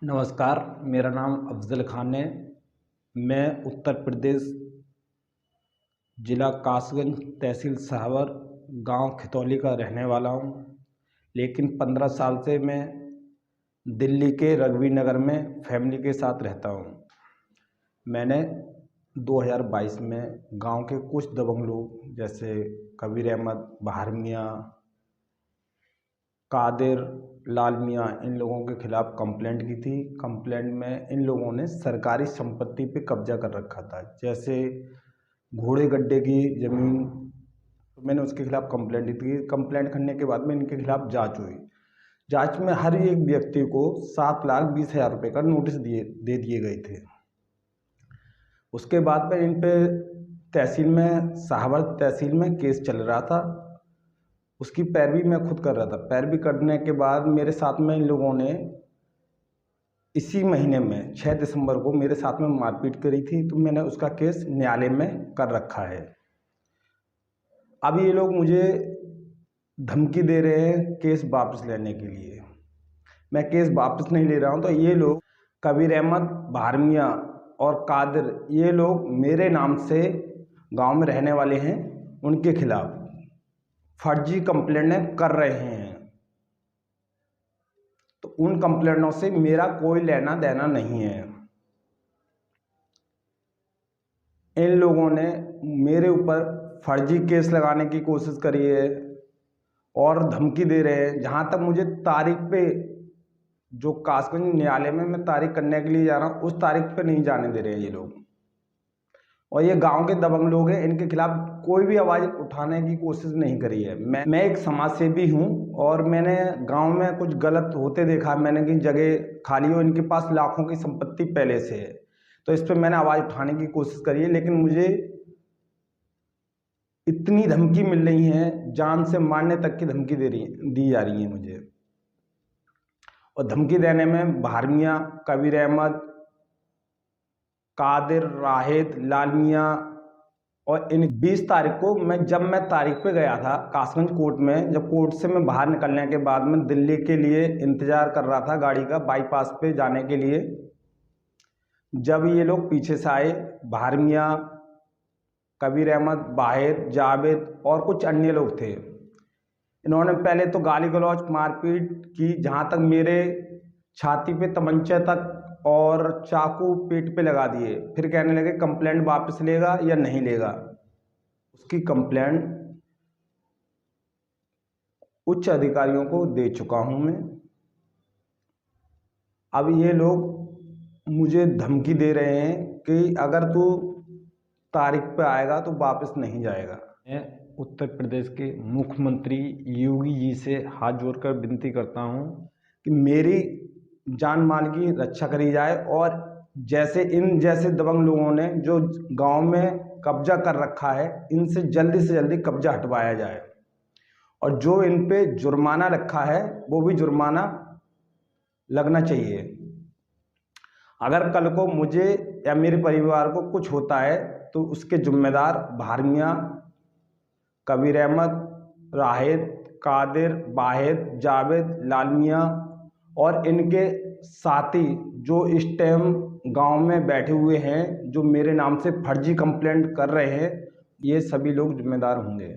नमस्कार, मेरा नाम अफ़ज़ल ख़ान है। मैं उत्तर प्रदेश ज़िला कासगंज, तहसील सहावर, गांव खितौली का रहने वाला हूं। लेकिन 15 साल से मैं दिल्ली के रघुवीर नगर में फैमिली के साथ रहता हूं। मैंने 2022 में गांव के कुछ दबंग लोग जैसे कबीर अहमद, बहार मियाँ, कादिर, लाल मियाँ, इन लोगों के खिलाफ़ कंप्लेंट की थी। कंप्लेंट में इन लोगों ने सरकारी संपत्ति पे कब्जा कर रखा था, जैसे घोड़े गड्ढे की ज़मीन। तो मैंने उसके खिलाफ़ कंप्लेंट दी थी। कंप्लेंट करने के बाद में इनके खिलाफ़ जांच हुई। जांच में हर एक व्यक्ति को 7,20,000 रुपये का नोटिस दे दिए गए थे। उसके बाद में इन पे तहसील में, सहावर तहसील में केस चल रहा था। उसकी पैरवी मैं खुद कर रहा था। पैरवी करने के बाद मेरे साथ में इन लोगों ने इसी महीने में 6 दिसंबर को मेरे साथ में मारपीट करी थी। तो मैंने उसका केस न्यायालय में कर रखा है। अब ये लोग मुझे धमकी दे रहे हैं केस वापस लेने के लिए। मैं केस वापस नहीं ले रहा हूँ। तो ये लोग कबीर अहमद, बहार मियाँ और कादिर, ये लोग मेरे नाम से गांव में रहने वाले हैं, उनके खिलाफ़ फर्जी कंप्लेंटें कर रहे हैं। तो उन कंप्लेंटों से मेरा कोई लेना देना नहीं है। इन लोगों ने मेरे ऊपर फर्जी केस लगाने की कोशिश करी है और धमकी दे रहे हैं। जहाँ तक मुझे तारीख पे, जो कासगंज न्यायालय में मैं तारीख करने के लिए जा रहा हूँ, उस तारीख पे नहीं जाने दे रहे हैं ये लोग। और ये गांव के दबंग लोग हैं, इनके खिलाफ कोई भी आवाज़ उठाने की कोशिश नहीं करी है। मैं एक समाज सेवी हूँ और मैंने गांव में कुछ गलत होते देखा। मैंने कि जगह खाली हो, इनके पास लाखों की संपत्ति पहले से है, तो इस पर मैंने आवाज़ उठाने की कोशिश करी है। लेकिन मुझे इतनी धमकी मिल रही है, जान से मारने तक की धमकी दी जा रही है मुझे। और धमकी देने में बहार मियाँ, कबीर अहमद, कादिर, राहिद, लाल मियाँ और इन 20 तारीख को जब मैं तारीख पे गया था कासगंज कोर्ट में, जब कोर्ट से मैं बाहर निकलने के बाद में दिल्ली के लिए इंतज़ार कर रहा था गाड़ी का, बाईपास पे जाने के लिए, जब ये लोग पीछे से आए, बहार मियाँ, कबीर अहमद, बाहिर, जावेद और कुछ अन्य लोग थे। इन्होंने पहले तो गाली गलौज, मारपीट की, जहाँ तक मेरे छाती पे तमंचे तक और चाकू पेट पे लगा दिए। फिर कहने लगे कंप्लेंट वापस लेगा या नहीं लेगा। उसकी कंप्लेंट उच्च अधिकारियों को दे चुका हूं मैं। अब ये लोग मुझे धमकी दे रहे हैं कि अगर तू तारीख पे आएगा तो वापस नहीं जाएगा। मैं उत्तर प्रदेश के मुख्यमंत्री योगी जी से हाथ जोड़कर विनती करता हूं कि मेरी जान माल की रक्षा करी जाए और जैसे इन जैसे दबंग लोगों ने जो गांव में कब्जा कर रखा है, इनसे जल्दी से जल्दी कब्जा हटवाया जाए और जो इन पे जुर्माना रखा है वो भी जुर्माना लगना चाहिए। अगर कल को मुझे या मेरे परिवार को कुछ होता है तो उसके जिम्मेदार बहार मियाँ, कबीर अहमद, राहिद, कादिर, बाहिर, जावेद, लाल मियाँ और इनके साथी जो इस टाइम गांव में बैठे हुए हैं, जो मेरे नाम से फर्जी कंप्लेंट कर रहे हैं, ये सभी लोग जिम्मेदार होंगे।